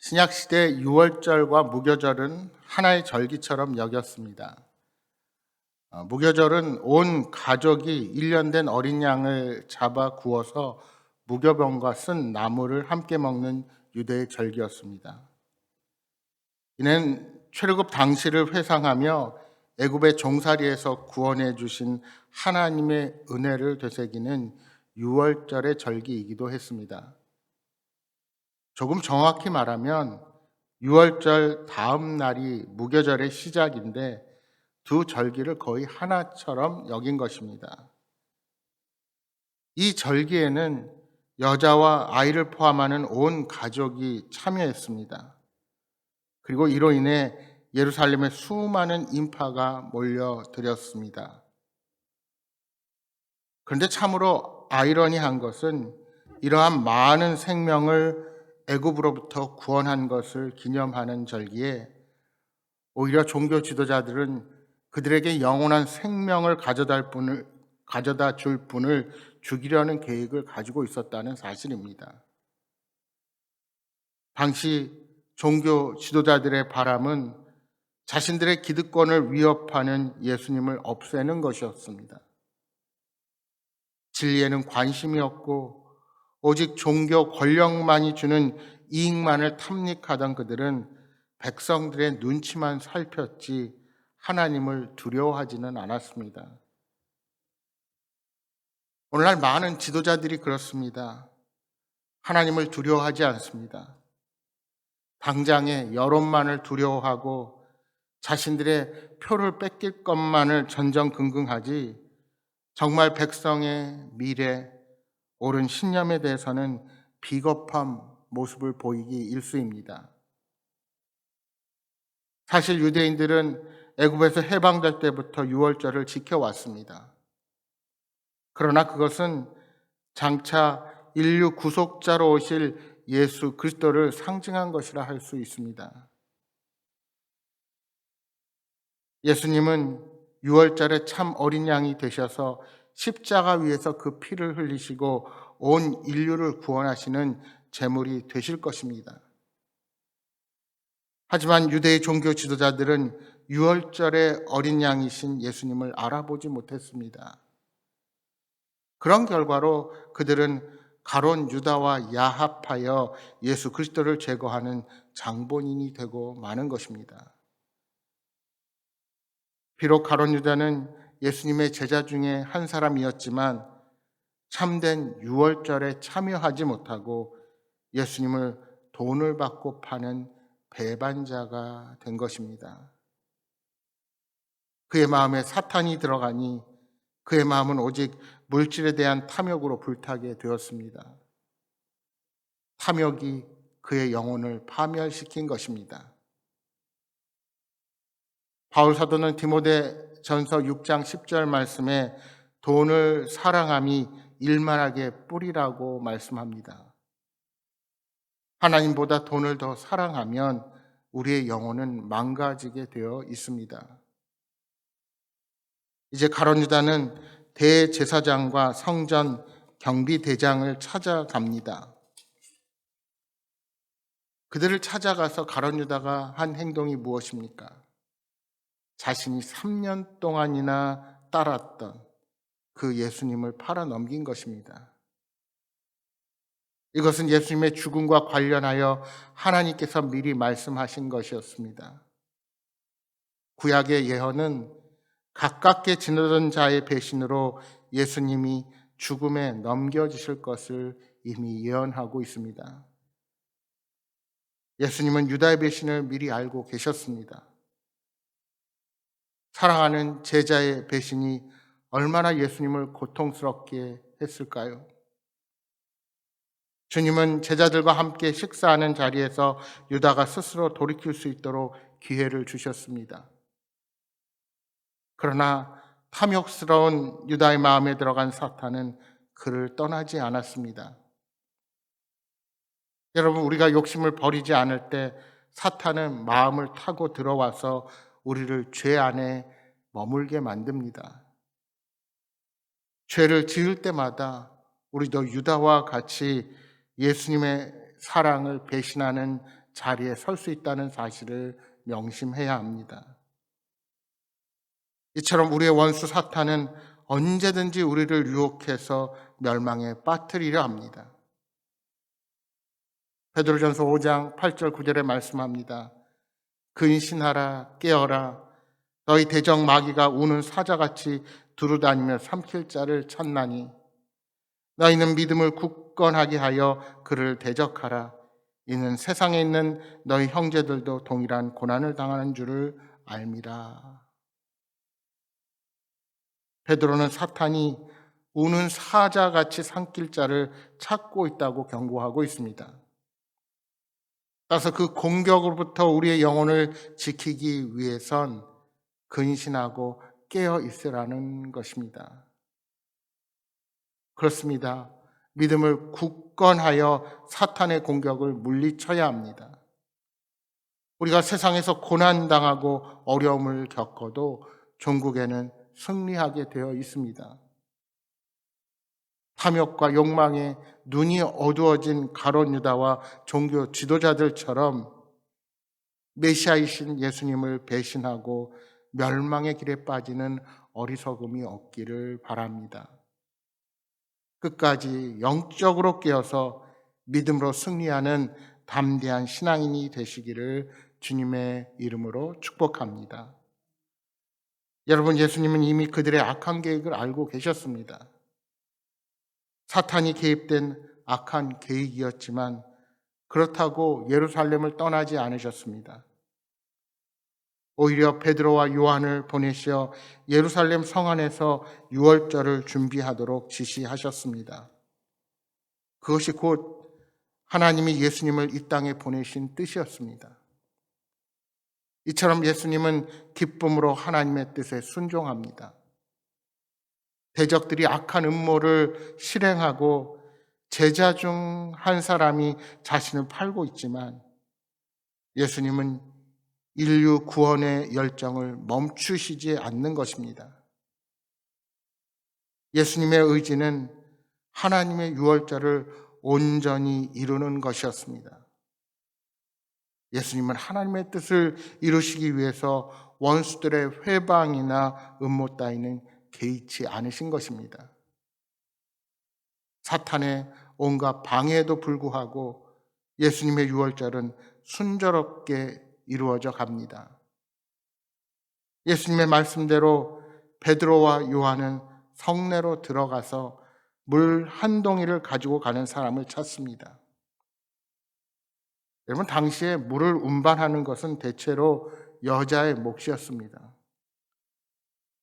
신약시대 유월절과 무교절은 하나의 절기처럼 여겼습니다. 무교절은 온 가족이 1년 된 어린 양을 잡아 구워서 무교병과 쓴 나물을 함께 먹는 유대의 절기였습니다. 이는 출애굽 당시를 회상하며 애굽의 종살이에서 구원해 주신 하나님의 은혜를 되새기는 유월절의 절기이기도 했습니다. 조금 정확히 말하면 6월절 다음 날이 무교절의 시작인데 두 절기를 거의 하나처럼 여긴 것입니다. 이 절기에는 여자와 아이를 포함하는 온 가족이 참여했습니다. 그리고 이로 인해 예루살렘에 수많은 인파가 몰려들었습니다. 그런데 참으로 아이러니한 것은 이러한 많은 생명을 애굽으로부터 구원한 것을 기념하는 절기에 오히려 종교 지도자들은 그들에게 영원한 생명을 가져다 줄 분을 죽이려는 계획을 가지고 있었다는 사실입니다. 당시 종교 지도자들의 바람은 자신들의 기득권을 위협하는 예수님을 없애는 것이었습니다. 진리에는 관심이 없고 오직 종교 권력만이 주는 이익만을 탐닉하던 그들은 백성들의 눈치만 살폈지 하나님을 두려워하지는 않았습니다. 오늘날 많은 지도자들이 그렇습니다. 하나님을 두려워하지 않습니다. 당장의 여론만을 두려워하고 자신들의 표를 뺏길 것만을 전전긍긍하지 정말 백성의 미래, 옳은 신념에 대해서는 비겁한 모습을 보이기 일쑤입니다. 사실 유대인들은 애굽에서 해방될 때부터 유월절을 지켜왔습니다. 그러나 그것은 장차 인류 구속자로 오실 예수 그리스도를 상징한 것이라 할 수 있습니다. 예수님은 유월절에 참 어린 양이 되셔서 십자가 위에서 그 피를 흘리시고 온 인류를 구원하시는 제물이 되실 것입니다. 하지만 유대의 종교 지도자들은 유월절의 어린 양이신 예수님을 알아보지 못했습니다. 그런 결과로 그들은 가론 유다와 야합하여 예수 그리스도를 제거하는 장본인이 되고 마는 것입니다. 비록 가론 유다는 예수님의 제자 중에 한 사람이었지만 참된 유월절에 참여하지 못하고 예수님을 돈을 받고 파는 배반자가 된 것입니다. 그의 마음에 사탄이 들어가니 그의 마음은 오직 물질에 대한 탐욕으로 불타게 되었습니다. 탐욕이 그의 영혼을 파멸시킨 것입니다. 바울 사도는 디모데전서 6장 10절 말씀에 돈을 사랑함이 일만하게 뿌리라고 말씀합니다. 하나님보다 돈을 더 사랑하면 우리의 영혼은 망가지게 되어 있습니다. 이제 가룟 유다는 대제사장과 성전 경비대장을 찾아갑니다. 그들을 찾아가서 가룟 유다가 한 행동이 무엇입니까? 자신이 3년 동안이나 따랐던 그 예수님을 팔아넘긴 것입니다. 이것은 예수님의 죽음과 관련하여 하나님께서 미리 말씀하신 것이었습니다. 구약의 예언은 가깝게 지내던 자의 배신으로 예수님이 죽음에 넘겨지실 것을 이미 예언하고 있습니다. 예수님은 유다의 배신을 미리 알고 계셨습니다. 사랑하는 제자의 배신이 얼마나 예수님을 고통스럽게 했을까요? 주님은 제자들과 함께 식사하는 자리에서 유다가 스스로 돌이킬 수 있도록 기회를 주셨습니다. 그러나 탐욕스러운 유다의 마음에 들어간 사탄은 그를 떠나지 않았습니다. 여러분, 우리가 욕심을 버리지 않을 때 사탄은 마음을 타고 들어와서 우리를 죄 안에 머물게 만듭니다. 죄를 지을 때마다 우리도 유다와 같이 예수님의 사랑을 배신하는 자리에 설 수 있다는 사실을 명심해야 합니다. 이처럼 우리의 원수 사탄은 언제든지 우리를 유혹해서 멸망에 빠뜨리려 합니다. 베드로전서 5장 8절 9절에 말씀합니다. 근신하라 깨어라 너희 대적 마귀가 우는 사자같이 두루다니며 삼킬 자를 찾나니 너희는 믿음을 굳건하게 하여 그를 대적하라. 이는 세상에 있는 너희 형제들도 동일한 고난을 당하는 줄을 알미라. 베드로는 사탄이 우는 사자같이 삼킬 자를 찾고 있다고 경고하고 있습니다. 따라서 그 공격으로부터 우리의 영혼을 지키기 위해선 근신하고 깨어 있으라는 것입니다. 그렇습니다. 믿음을 굳건하여 사탄의 공격을 물리쳐야 합니다. 우리가 세상에서 고난당하고 어려움을 겪어도 종국에는 승리하게 되어 있습니다. 탐욕과 욕망에 눈이 어두워진 가룟 유다와 종교 지도자들처럼 메시아이신 예수님을 배신하고 멸망의 길에 빠지는 어리석음이 없기를 바랍니다. 끝까지 영적으로 깨어서 믿음으로 승리하는 담대한 신앙인이 되시기를 주님의 이름으로 축복합니다. 여러분, 예수님은 이미 그들의 악한 계획을 알고 계셨습니다. 사탄이 개입된 악한 계획이었지만 그렇다고 예루살렘을 떠나지 않으셨습니다. 오히려 베드로와 요한을 보내시어 예루살렘 성 안에서 유월절을 준비하도록 지시하셨습니다. 그것이 곧 하나님이 예수님을 이 땅에 보내신 뜻이었습니다. 이처럼 예수님은 기쁨으로 하나님의 뜻에 순종합니다. 대적들이 악한 음모를 실행하고 제자 중 한 사람이 자신을 팔고 있지만 예수님은 인류 구원의 열정을 멈추시지 않는 것입니다. 예수님의 의지는 하나님의 유월절을 온전히 이루는 것이었습니다. 예수님은 하나님의 뜻을 이루시기 위해서 원수들의 회방이나 음모 따위는 개의치 않으신 것입니다. 사탄의 온갖 방해에도 불구하고 예수님의 유월절은 순조롭게 이루어져 갑니다. 예수님의 말씀대로 베드로와 요한은 성내로 들어가서 물 한 동이를 가지고 가는 사람을 찾습니다. 여러분, 당시에 물을 운반하는 것은 대체로 여자의 몫이었습니다.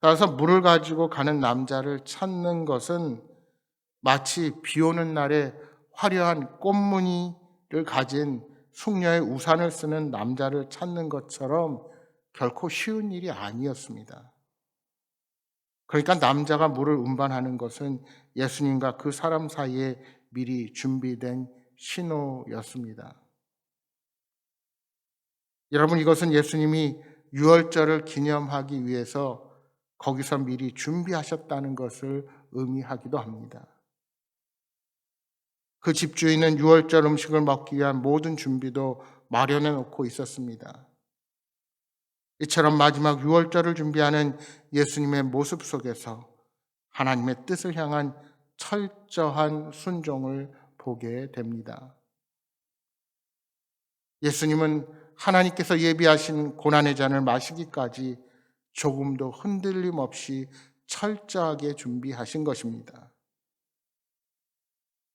따라서 물을 가지고 가는 남자를 찾는 것은 마치 비 오는 날에 화려한 꽃무늬를 가진 숙녀의 우산을 쓰는 남자를 찾는 것처럼 결코 쉬운 일이 아니었습니다. 그러니까 남자가 물을 운반하는 것은 예수님과 그 사람 사이에 미리 준비된 신호였습니다. 여러분, 이것은 예수님이 유월절을 기념하기 위해서 거기서 미리 준비하셨다는 것을 의미하기도 합니다. 그 집주인은 유월절 음식을 먹기 위한 모든 준비도 마련해 놓고 있었습니다. 이처럼 마지막 유월절을 준비하는 예수님의 모습 속에서 하나님의 뜻을 향한 철저한 순종을 보게 됩니다. 예수님은 하나님께서 예비하신 고난의 잔을 마시기까지 조금도 흔들림 없이 철저하게 준비하신 것입니다.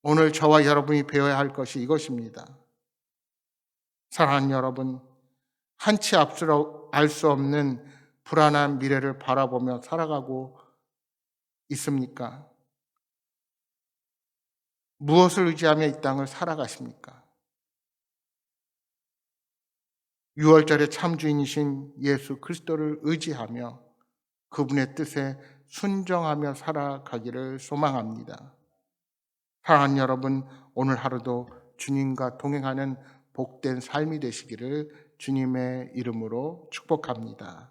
오늘 저와 여러분이 배워야 할 것이 이것입니다. 사랑하는 여러분, 한치 앞서 알 수 없는 불안한 미래를 바라보며 살아가고 있습니까? 무엇을 의지하며 이 땅을 살아가십니까? 유월절의 참주인이신 예수 그리스도를 의지하며 그분의 뜻에 순종하며 살아가기를 소망합니다. 사랑하는 여러분, 오늘 하루도 주님과 동행하는 복된 삶이 되시기를 주님의 이름으로 축복합니다.